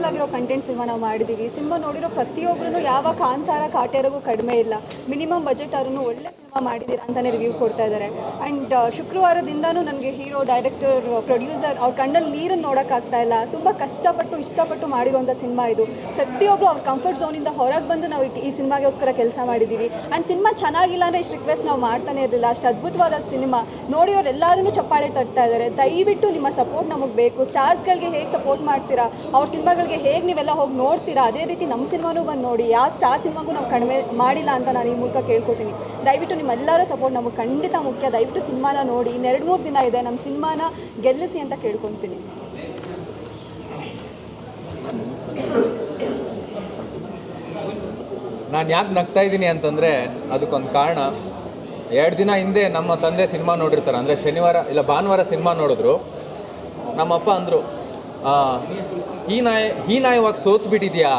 Natural ಆಗಿರೋ content cinema ನಾವು ಮಾಡಿದ್ದೀವಿ. ಸಿನಿಮಾ ನೋಡಿರೋ ಪ್ರತಿಯೊಬ್ಬರೂ ಯಾವ ಕಾಂತಾರ ಕಾಟೇರಿಗೂ ಕಡಿಮೆ ಇಲ್ಲ. ಮಿನಿಮಮ್ ಬಜೆಟ್ ಆದ್ರೂ ಒಳ್ಳೆ ಸಿನಿಮಾ ಮಾಡಿದ್ದೀರಾ ಅಂತಲೇ ರಿವ್ಯೂ ಕೊಡ್ತಾ ಇದ್ದಾರೆ. ಆ್ಯಂಡ್ ಶುಕ್ರವಾರದಿಂದನೂ ನನಗೆ ಹೀರೋ, ಡೈರೆಕ್ಟರ್, ಪ್ರೊಡ್ಯೂಸರ್ ಅವ್ರ ಕಣ್ಣಲ್ಲಿ ನೀರನ್ನು ನೋಡೋಕ್ಕಾಗ್ತಾ ಇಲ್ಲ. ತುಂಬ ಕಷ್ಟಪಟ್ಟು ಇಷ್ಟಪಟ್ಟು ಮಾಡಿರುವಂಥ ಸಿನಿಮಾ ಇದು. ಪ್ರತಿಯೊಬ್ಬರು ಅವ್ರ ಕಂಫರ್ಟ್ ಝೋನಿಂದ ಹೊರಗೆ ಬಂದು ನಾವು ಈ ಸಿನಿಮಾಗೋಸ್ಕರ ಕೆಲಸ ಮಾಡಿದ್ದೀವಿ. ಆ್ಯಂಡ್ ಸಿನಿಮಾ ಚೆನ್ನಾಗಿಲ್ಲ ಅಂದರೆ ಇಷ್ಟು ರಿಕ್ವೆಸ್ಟ್ ನಾವು ಮಾಡ್ತಾನೆ ಇರಲಿಲ್ಲ. ಅಷ್ಟು ಅದ್ಭುತವಾದ ಸಿನಿಮಾ ನೋಡಿರೋರು ಎಲ್ಲರೂ ಚಪ್ಪಾಳೆ ತಟ್ತಾ ಇದ್ದಾರೆ. ದಯವಿಟ್ಟು ನಿಮ್ಮ ಸಪೋರ್ಟ್ ನಮಗೆ ಬೇಕು. ಸ್ಟಾರ್ಸ್ಗಳಿಗೆ ಹೇಗೆ ಸಪೋರ್ಟ್ ಮಾಡ್ತೀರಾ, ಅವ್ರ ಸಿನಿಮಾಗಳಿಗೆ ಹೇಗೆ ನೀವೆಲ್ಲ ಹೋಗಿ ನೋಡ್ತೀರಾ, ಅದೇ ರೀತಿ ನಮ್ಮ ಸಿನಿಮಾನೂ ಬಂದು ನೋಡಿ. ಯಾವ ಸ್ಟಾರ್ ಸಿನಿಮಾಗೂ ನಾವು ಕಡಿಮೆ ಮಾಡಿಲ್ಲ ಅಂತ ನಾನು ಈ ಮೂಲಕ ಕೇಳ್ಕೊತೀನಿ. ದಯವಿಟ್ಟು ನಿಮ್ಮೆಲ್ಲರ ಸಪೋರ್ಟ್ ನಮಗೆ ಖಂಡಿತ ಮುಖ್ಯ. ದಯವಿಟ್ಟು ಸಿನಿಮಾನ ನೋಡಿ. ಇನ್ನು 2-3 ದಿನ ಇದೆ, ನಮ್ಮ ಸಿನಿಮಾನ ಗೆಲ್ಲಿಸಿ ಅಂತ ಕೇಳ್ಕೊತೀನಿ. ನಾನು ಯಾಕೆ ನಗ್ತಾ ಇದ್ದೀನಿ ಅಂತಂದರೆ ಅದಕ್ಕೊಂದು ಕಾರಣ. 2 ದಿನ ಹಿಂದೆ ನಮ್ಮ ತಂದೆ ಸಿನಿಮಾ ನೋಡಿರ್ತಾರೆ, ಅಂದರೆ ಶನಿವಾರ ಇಲ್ಲ ಭಾನುವಾರ ಸಿನಿಮಾ ನೋಡಿದ್ರು. ನಮ್ಮಪ್ಪ ಅಂದರು, ಹೀನಾಯವಾಗಿ ಸೋತು ಬಿಟ್ಟಿದ್ಯಾ,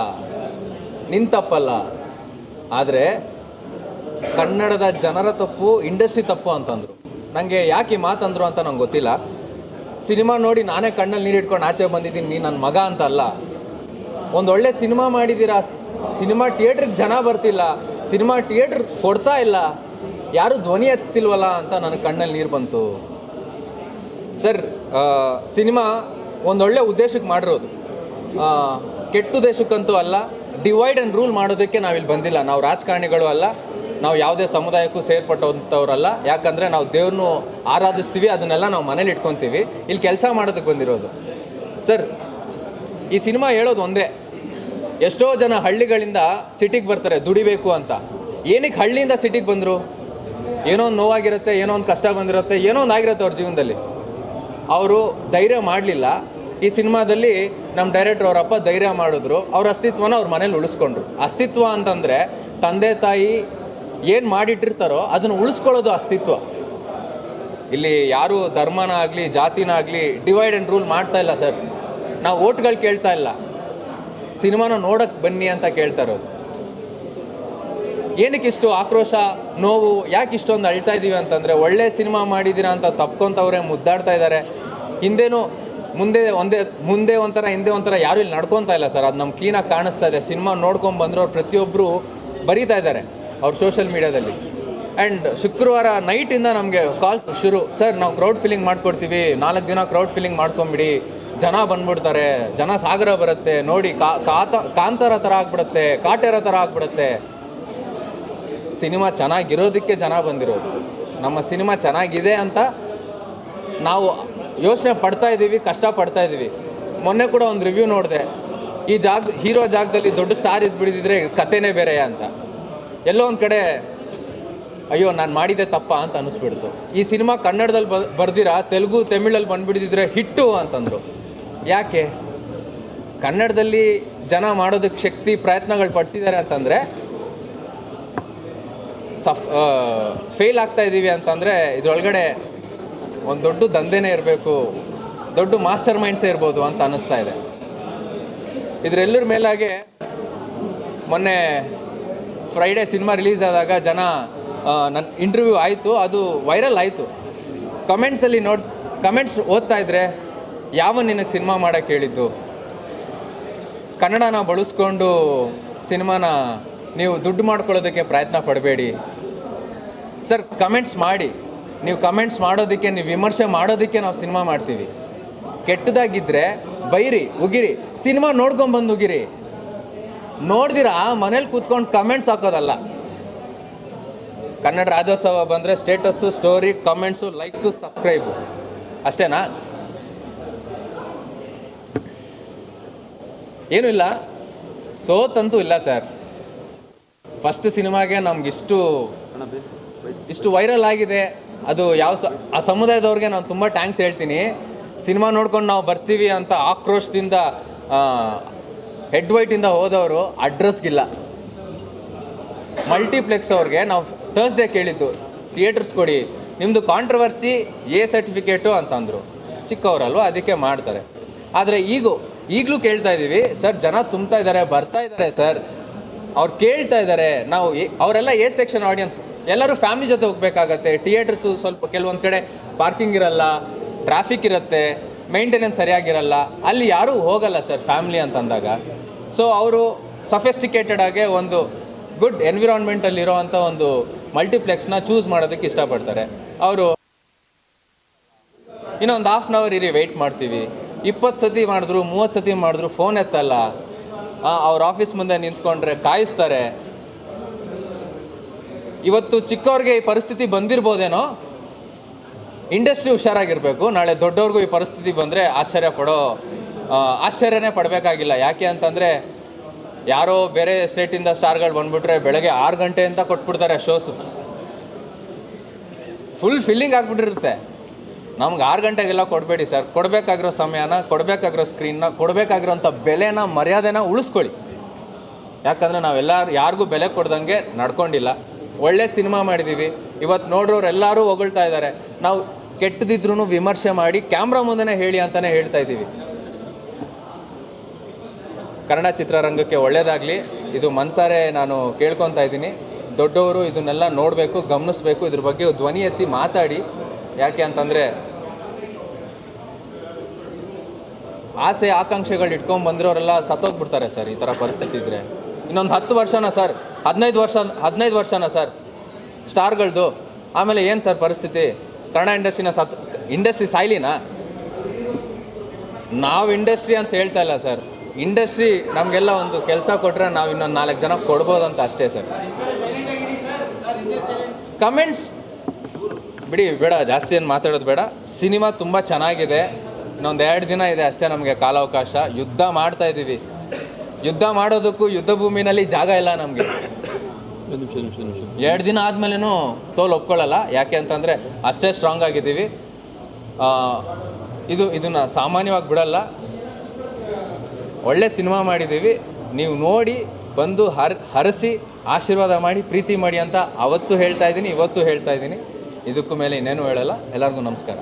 ನಿನ್ನ ತಪ್ಪಲ್ಲ, ಆದರೆ ಕನ್ನಡದ ಜನರ ತಪ್ಪು, ಇಂಡಸ್ಟ್ರಿ ತಪ್ಪು ಅಂತಂದರು. ನನಗೆ ಯಾಕೆ ಈ ಮಾತಂದರು ಅಂತ ನಂಗೆ ಗೊತ್ತಿಲ್ಲ. ಸಿನಿಮಾ ನೋಡಿ ನಾನೇ ಕಣ್ಣಲ್ಲಿ ನೀರು ಇಟ್ಕೊಂಡು ಆಚೆ ಬಂದಿದ್ದೀನಿ, ನೀನು ನನ್ನ ಮಗ ಅಂತ ಅಲ್ಲ. ಒಂದೊಳ್ಳೆ ಸಿನಿಮಾ ಮಾಡಿದ್ದೀರಾ, ಸಿನಿಮಾ ಥಿಯೇಟ್ರಿಗೆ ಜನ ಬರ್ತಿಲ್ಲ, ಸಿನಿಮಾ ಥಿಯೇಟ್ರ್ ಕೊಡ್ತಾ ಇಲ್ಲ, ಯಾರೂ ಧ್ವನಿ ಹಚ್ತಿಲ್ವಲ್ಲ ಅಂತ ನನಗೆ ಕಣ್ಣಲ್ಲಿ ನೀರು ಬಂತು. ಸರ್, ಸಿನಿಮಾ ಒಂದೊಳ್ಳೆ ಉದ್ದೇಶಕ್ಕೆ ಮಾಡಿರೋದು, ಕೆಟ್ಟ ಉದ್ದೇಶಕ್ಕಂತೂ ಅಲ್ಲ. ಡಿವೈಡ್ ಆ್ಯಂಡ್ ರೂಲ್ ಮಾಡೋದಕ್ಕೆ ನಾವಿಲ್ಲಿ ಬಂದಿಲ್ಲ. ನಾವು ರಾಜಕಾರಣಿಗಳು ಅಲ್ಲ, ನಾವು ಯಾವುದೇ ಸಮುದಾಯಕ್ಕೂ ಸೇರ್ಪಟ್ಟಂಥವ್ರಲ್ಲ. ಯಾಕಂದರೆ ನಾವು ದೇವ್ರನ್ನೂ ಆರಾಧಿಸ್ತೀವಿ, ಅದನ್ನೆಲ್ಲ ನಾವು ಮನೇಲಿ ಇಟ್ಕೊತೀವಿ. ಇಲ್ಲಿ ಕೆಲಸ ಮಾಡೋದಕ್ಕೆ ಬಂದಿರೋದು. ಸರ್, ಈ ಸಿನಿಮಾ ಹೇಳೋದು ಒಂದೇ, ಎಷ್ಟೋ ಜನ ಹಳ್ಳಿಗಳಿಂದ ಸಿಟಿಗೆ ಬರ್ತಾರೆ ದುಡಿಬೇಕು ಅಂತ. ಏನಕ್ಕೆ ಹಳ್ಳಿಯಿಂದ ಸಿಟಿಗೆ ಬಂದರು? ಏನೋ ಒಂದು ನೋವಾಗಿರುತ್ತೆ, ಏನೋ ಒಂದು ಕಷ್ಟ ಬಂದಿರುತ್ತೆ, ಏನೋ ಒಂದು ಆಗಿರುತ್ತೆ ಅವ್ರ ಜೀವನದಲ್ಲಿ. ಅವರು ಧೈರ್ಯ ಮಾಡಲಿಲ್ಲ. ಈ ಸಿನಿಮಾದಲ್ಲಿ ನಮ್ಮ ಡೈರೆಕ್ಟ್ರ್ ಅವರಪ್ಪ ಧೈರ್ಯ ಮಾಡಿದ್ರು. ಅವ್ರ ಅಸ್ತಿತ್ವನ ಅವ್ರ ಮನೇಲಿ ಉಳಿಸ್ಕೊಂಡ್ರು. ಅಸ್ತಿತ್ವ ಅಂತಂದರೆ ತಂದೆ ತಾಯಿ ಏನು ಮಾಡಿಟ್ಟಿರ್ತಾರೋ ಅದನ್ನು ಉಳಿಸ್ಕೊಳ್ಳೋದು ಅಸ್ತಿತ್ವ. ಇಲ್ಲಿ ಯಾರೂ ಧರ್ಮನ ಆಗಲಿ ಜಾತಿನ ಆಗಲಿ ಡಿವೈಡ್ ಆ್ಯಂಡ್ ರೂಲ್ ಮಾಡ್ತಾ ಇಲ್ಲ ಸರ್. ನಾವು ಓಟ್ಗಳು ಕೇಳ್ತಾ ಇಲ್ಲ, ಸಿನಿಮಾನ ನೋಡೋಕ್ಕೆ ಬನ್ನಿ ಅಂತ ಕೇಳ್ತಾ ಇರೋದು. ಏನಕ್ಕೆ ಇಷ್ಟು ಆಕ್ರೋಶ, ನೋವು, ಯಾಕೆ ಇಷ್ಟೊಂದು ಅಳ್ತಾ ಇದ್ದೀವಿ ಅಂತಂದರೆ, ಒಳ್ಳೆ ಸಿನಿಮಾ ಮಾಡಿದ್ದೀರಾ ಅಂತ ತಪ್ಕೊತವ್ರೆ, ಮುದ್ದಾಡ್ತಾ ಇದ್ದಾರೆ. ಹಿಂದೇನೂ ಮುಂದೆ ಒಂಥರ ಹಿಂದೆ ಒಂಥರ ಯಾರೂ ಇಲ್ಲಿ ನಡ್ಕೊತಾ ಇಲ್ಲ ಸರ್. ಅದು ನಮ್ಗೆ ಕ್ಲೀನಾಗಿ ಕಾಣಿಸ್ತಾ ಇದೆ. ಸಿನಿಮಾ ನೋಡ್ಕೊಂಡು ಬಂದವರು ಪ್ರತಿಯೊಬ್ಬರು ಬರೀತಾ ಇದ್ದಾರೆ ಅವ್ರ ಸೋಷಿಯಲ್ ಮೀಡ್ಯಾದಲ್ಲಿ. ಆ್ಯಂಡ್ ಶುಕ್ರವಾರ ನೈಟಿಂದ ನಮಗೆ ಕಾಲ್ಸ್ ಶುರು. ಸರ್, ನಾವು ಕ್ರೌಡ್ ಫಿಲ್ಲಿಂಗ್ ಮಾಡ್ಕೊಡ್ತೀವಿ, 4 ದಿನ ಕ್ರೌಡ್ ಫಿಲ್ಲಿಂಗ್ ಮಾಡ್ಕೊಂಬಿಡಿ, ಜನ ಬಂದ್ಬಿಡ್ತಾರೆ, ಜನ ಸಾಗರ ಬರುತ್ತೆ ನೋಡಿ, ಕಾಂತಾರ ಥರ ಆಗ್ಬಿಡುತ್ತೆ, ಕಾಟೇರ ಥರ ಆಗ್ಬಿಡುತ್ತೆ. ಸಿನಿಮಾ ಚೆನ್ನಾಗಿರೋದಕ್ಕೆ ಜನ ಬಂದಿರೋದು. ನಮ್ಮ ಸಿನಿಮಾ ಚೆನ್ನಾಗಿದೆ ಅಂತ ನಾವು ಯೋಚನೆ ಪಡ್ತಾ ಇದ್ದೀವಿ, ಕಷ್ಟಪಡ್ತಾ ಇದ್ದೀವಿ. ಮೊನ್ನೆ ಕೂಡ ಒಂದು ರಿವ್ಯೂ ನೋಡಿದೆ, ಈ ಹೀರೋ ಜಾಗದಲ್ಲಿ ದೊಡ್ಡ ಸ್ಟಾರ್ ಇದ್ಬಿಡಿದ್ರೆ ಕಥೆನೇ ಬೇರೆ ಅಂತ. ಎಲ್ಲೋ ಒಂದು ಕಡೆ ಅಯ್ಯೋ ನಾನು ಮಾಡಿದ್ದೆ ತಪ್ಪ ಅಂತ ಅನ್ನಿಸ್ಬಿಡ್ತು. ಈ ಸಿನಿಮಾ ಕನ್ನಡದಲ್ಲಿ ಬರ್ದಿರಾ ತೆಲುಗು ತಮಿಳಲ್ಲಿ ಬಂದುಬಿಡಿದ್ರೆ ಹಿಟ್ಟು ಅಂತಂದರು. ಯಾಕೆ? ಕನ್ನಡದಲ್ಲಿ ಜನ ಮಾಡೋದಕ್ಕೆ ಶಕ್ತಿ ಪ್ರಯತ್ನಗಳು ಪಡ್ತಿದ್ದಾರೆ ಅಂತಂದರೆ ಫೇಲ್ ಆಗ್ತಾ ಇದ್ದೀವಿ ಅಂತಂದರೆ ಇದರೊಳಗಡೆ ಒಂದು ದೊಡ್ಡ ದಂಧೆನೇ ಇರಬೇಕು, ದೊಡ್ಡ ಮಾಸ್ಟರ್ ಮೈಂಡ್ಸೇ ಇರ್ಬೋದು ಅಂತ ಅನ್ನಿಸ್ತಾ ಇದೆ. ಇದರೆಲ್ಲರ ಮೇಲಾಗೆ ಮೊನ್ನೆ ಫ್ರೈಡೇ ಸಿನಿಮಾ ರಿಲೀಸ್ ಆದಾಗ ಜನ ನನ್ನ ಇಂಟರ್ವ್ಯೂ ಆಯಿತು, ಅದು ವೈರಲ್ ಆಯಿತು. ಕಮೆಂಟ್ಸ್ ಓದ್ತಾ ಇದ್ದರೆ, ಯಾವ ನಿನಗೆ ಸಿನಿಮಾ ಮಾಡೋಕ್ಕೆ ಹೇಳಿದ್ದು? ಕನ್ನಡನ ಬಳಸ್ಕೊಂಡು ಸಿನಿಮಾನ ನೀವು ದುಡ್ಡು ಮಾಡ್ಕೊಳ್ಳೋದಕ್ಕೆ ಪ್ರಯತ್ನ ಪಡಬೇಡಿ. ಸರ್, ಕಮೆಂಟ್ಸ್ ಮಾಡಿ. ನೀವು ಕಮೆಂಟ್ಸ್ ಮಾಡೋದಕ್ಕೆ, ನೀವು ವಿಮರ್ಶೆ ಮಾಡೋದಕ್ಕೆ ನಾವು ಸಿನಿಮಾ ಮಾಡ್ತೀವಿ. ಕೆಟ್ಟದಾಗಿದ್ದರೆ ಬೈರಿ, ಉಗಿರಿ, ಸಿನಿಮಾ ನೋಡ್ಕೊಂಬಂದು ಉಗಿರಿ. ನೋಡ್ದಿರಾ ಮನೇಲಿ ಕೂತ್ಕೊಂಡು ಕಮೆಂಟ್ಸ್ ಹಾಕೋದಲ್ಲ. ಕನ್ನಡ ರಾಜ್ಯೋತ್ಸವ ಬಂದರೆ status, story, comments, likes, subscribe, ಅಷ್ಟೇನಾ? ಏನೂ ಇಲ್ಲ, ಸೋತಂತೂ ಇಲ್ಲ ಸರ್. ಫಸ್ಟ್ ಸಿನಿಮಾಗೆ ನಮಗಿಷ್ಟು ವೈರಲ್ ಆಗಿದೆ. ಅದು ಆ ಸಮುದಾಯದವ್ರಿಗೆ ನಾನು ತುಂಬ ಥ್ಯಾಂಕ್ಸ್ ಹೇಳ್ತೀನಿ. ಸಿನಿಮಾ ನೋಡ್ಕೊಂಡು ನಾವು ಬರ್ತೀವಿ ಅಂತ ಆಕ್ರೋಶದಿಂದ ಹೆಡ್ ವೈಟಿಂದ ಹೋದವರು ಅಡ್ರೆಸ್ಗಿಲ್ಲ. ಮಲ್ಟಿಪ್ಲೆಕ್ಸ್ ಅವ್ರಿಗೆ ನಾವು ಥರ್ಸ್ಡೇ ಕೇಳಿದ್ದು, ಥಿಯೇಟರ್ಸ್ ಕೊಡಿ, ನಿಮ್ಮದು ಕಾಂಟ್ರವರ್ಸಿ ಎ ಸರ್ಟಿಫಿಕೇಟು ಅಂತಂದರು. ಚಿಕ್ಕವರಲ್ವ, ಅದಕ್ಕೆ ಮಾಡ್ತಾರೆ. ಆದರೆ ಈಗಲೂ ಕೇಳ್ತಾ ಇದ್ದೀವಿ ಸರ್, ಜನ ತುಂಬ್ತಾ ಇದ್ದಾರೆ, ಬರ್ತಾ ಇದ್ದಾರೆ ಸರ್, ಅವ್ರು ಕೇಳ್ತಾ ಇದ್ದಾರೆ. ನಾವು ಅವರೆಲ್ಲ ಎ ಸೆಕ್ಷನ್ ಆಡಿಯನ್ಸ್, ಎಲ್ಲರೂ ಫ್ಯಾಮಿಲಿ ಜೊತೆ ಹೋಗಬೇಕಾಗತ್ತೆ. ಥಿಯೇಟರ್ಸು ಸ್ವಲ್ಪ ಕೆಲವೊಂದು ಕಡೆ ಪಾರ್ಕಿಂಗ್ ಇರಲ್ಲ, ಟ್ರಾಫಿಕ್ ಇರುತ್ತೆ, ಮೇಂಟೆನೆನ್ಸ್ ಸರಿಯಾಗಿರಲ್ಲ, ಅಲ್ಲಿ ಯಾರೂ ಹೋಗಲ್ಲ ಸರ್ ಫ್ಯಾಮ್ಲಿ ಅಂತಂದಾಗ. ಸೊ ಅವರು ಸಫೆಸ್ಟಿಕೇಟೆಡ್ ಆಗಿ ಒಂದು ಗುಡ್ ಎನ್ವಿರಾನ್ಮೆಂಟಲ್ಲಿರೋ ಅಂಥ ಒಂದು ಮಲ್ಟಿಪ್ಲೆಕ್ಸ್ನ ಚೂಸ್ ಮಾಡೋದಕ್ಕೆ ಇಷ್ಟಪಡ್ತಾರೆ. ಅವರು ಇನ್ನೊಂದು ಹಾಫ್ ಆನ್ ಅವರ್ ಇರಿ ವೆಯ್ಟ್ ಮಾಡ್ತೀವಿ, 20 ಸತಿ ಮಾಡಿದ್ರು 30 ಸತಿ ಮಾಡಿದ್ರು ಫೋನ್ ಎತ್ತಲ್ಲ, ಅವ್ರ ಆಫೀಸ್ ಮುಂದೆ ನಿಂತ್ಕೊಂಡ್ರೆ ಕಾಯಿಸ್ತಾರೆ. ಇವತ್ತು ಚಿಕ್ಕವ್ರಿಗೆ ಈ ಪರಿಸ್ಥಿತಿ ಬಂದಿರ್ಬೋದೇನೋ, ಇಂಡಸ್ಟ್ರಿ ಹುಷಾರಾಗಿರಬೇಕು. ನಾಳೆ ದೊಡ್ಡವ್ರಿಗೂ ಈ ಪರಿಸ್ಥಿತಿ ಬಂದರೆ ಆಶ್ಚರ್ಯನೇ ಪಡಬೇಕಾಗಿಲ್ಲ. ಯಾಕೆ ಅಂತಂದರೆ ಯಾರೋ ಬೇರೆ ಸ್ಟೇಟಿಂದ ಸ್ಟಾರ್ಗಳು ಬಂದುಬಿಟ್ರೆ ಬೆಳಗ್ಗೆ 6 ಗಂಟೆ ಅಂತ ಕೊಟ್ಬಿಡ್ತಾರೆ ಶೋಸು, ಫುಲ್ ಫಿಲ್ಲಿಂಗ್ ಆಗಿಬಿಟ್ಟಿರುತ್ತೆ. ನಮ್ಗೆ 6 ಗಂಟೆಗೆಲ್ಲ ಕೊಡಬೇಡಿ ಸರ್. ಕೊಡಬೇಕಾಗಿರೋ ಸಮಯನ, ಕೊಡಬೇಕಾಗಿರೋ ಸ್ಕ್ರೀನ್ನ, ಕೊಡಬೇಕಾಗಿರೋಂಥ ಬೆಲೆನ, ಮರ್ಯಾದೆನ ಉಳಿಸ್ಕೊಳ್ಳಿ. ಯಾಕಂದರೆ ನಾವೆಲ್ಲ ಯಾರಿಗೂ ಬೆಲೆ ಕೊಡ್ದಂಗೆ ನಡ್ಕೊಂಡಿಲ್ಲ. ಒಳ್ಳೆ ಸಿನಿಮಾ ಮಾಡಿದ್ದೀವಿ, ಇವತ್ತು ನೋಡ್ರೋರು ಎಲ್ಲರೂ ಹೊಗಳ್ತಾ ಇದ್ದಾರೆ. ನಾವು ಕೆಟ್ಟದಿದ್ರೂ ವಿಮರ್ಶೆ ಮಾಡಿ ಕ್ಯಾಮ್ರಾ ಮುಂದೆನೇ ಹೇಳಿ ಅಂತಲೇ ಹೇಳ್ತಾ ಇದ್ದೀವಿ. ಕನ್ನಡ ಚಿತ್ರರಂಗಕ್ಕೆ ಒಳ್ಳೆಯದಾಗಲಿ, ಇದು ಮನಸಾರೆ ನಾನು ಕೇಳ್ಕೊತಾ ಇದ್ದೀನಿ. ದೊಡ್ಡವರು ಇದನ್ನೆಲ್ಲ ನೋಡಬೇಕು, ಗಮನಿಸಬೇಕು, ಇದ್ರ ಬಗ್ಗೆ ಧ್ವನಿ ಎತ್ತಿ ಮಾತಾಡಿ. ಯಾಕೆ ಅಂತಂದರೆ ಆಸೆ ಆಕಾಂಕ್ಷೆಗಳು ಇಟ್ಕೊಂಡು ಬಂದಿರೋರೆಲ್ಲ ಸತ್ತೋಗ್ಬಿಡ್ತಾರೆ ಸರ್ ಈ ಥರ ಪರಿಸ್ಥಿತಿ ಇದ್ದರೆ. ಇನ್ನೊಂದು 10 ವರ್ಷನ ಸರ್, 15 ವರ್ಷನ ಸರ್ ಸ್ಟಾರ್ಗಳದ್ದು. ಆಮೇಲೆ ಏನು ಸರ್ ಪರಿಸ್ಥಿತಿ? ಕನ್ನಡ ಇಂಡಸ್ಟ್ರಿ ಸಾಯ್ಲಿನಾ? ನಾವು ಇಂಡಸ್ಟ್ರಿ ಅಂತ ಹೇಳ್ತಾ ಇಲ್ಲ ಸರ್. ಇಂಡಸ್ಟ್ರಿ ನಮಗೆಲ್ಲ ಒಂದು ಕೆಲಸ ಕೊಟ್ಟರೆ ನಾವು ಇನ್ನೊಂದು 4 ಜನ ಕೊಡ್ಬೋದಂತ ಅಷ್ಟೇ ಸರ್. ಕಮೆಂಟ್ಸ್ ಬಿಡಿ, ಬೇಡ ಜಾಸ್ತಿ ಏನು ಮಾತಾಡೋದು ಬೇಡ. ಸಿನಿಮಾ ತುಂಬ ಚೆನ್ನಾಗಿದೆ. ಇನ್ನೊಂದು 2 ದಿನ ಇದೆ ಅಷ್ಟೇ ನಮಗೆ ಕಾಲಾವಕಾಶ. ಯುದ್ಧ ಮಾಡ್ತಾ ಇದ್ದೀವಿ. ಯುದ್ಧ ಮಾಡೋದಕ್ಕೂ ಯುದ್ಧ ಭೂಮಿನಲ್ಲಿ ಜಾಗ ಇಲ್ಲ ನಮಗೆ. 2 ದಿನ ಆದಮೇಲೆನೂ ಸೋಲು ಒಪ್ಕೊಳ್ಳಲ್ಲ. ಯಾಕೆ ಅಂತಂದರೆ ಅಷ್ಟೇ ಸ್ಟ್ರಾಂಗ್ ಆಗಿದ್ದೀವಿ. ಇದನ್ನು ಸಾಮಾನ್ಯವಾಗಿ ಬಿಡಲ್ಲ. ಒಳ್ಳೆ ಸಿನಿಮಾ ಮಾಡಿದ್ದೀವಿ, ನೀವು ನೋಡಿ ಬಂದು ಹರಸಿ ಆಶೀರ್ವಾದ ಮಾಡಿ ಪ್ರೀತಿ ಮಾಡಿ ಅಂತ ಅವತ್ತು ಹೇಳ್ತಾ ಇದ್ದೀನಿ, ಇವತ್ತು ಹೇಳ್ತಾ ಇದ್ದೀನಿ. ಇದಕ್ಕೂ ಮೇಲೆ ಇನ್ನೇನು ಹೇಳಲ್ಲ. ಎಲ್ಲರಿಗೂ ನಮಸ್ಕಾರ.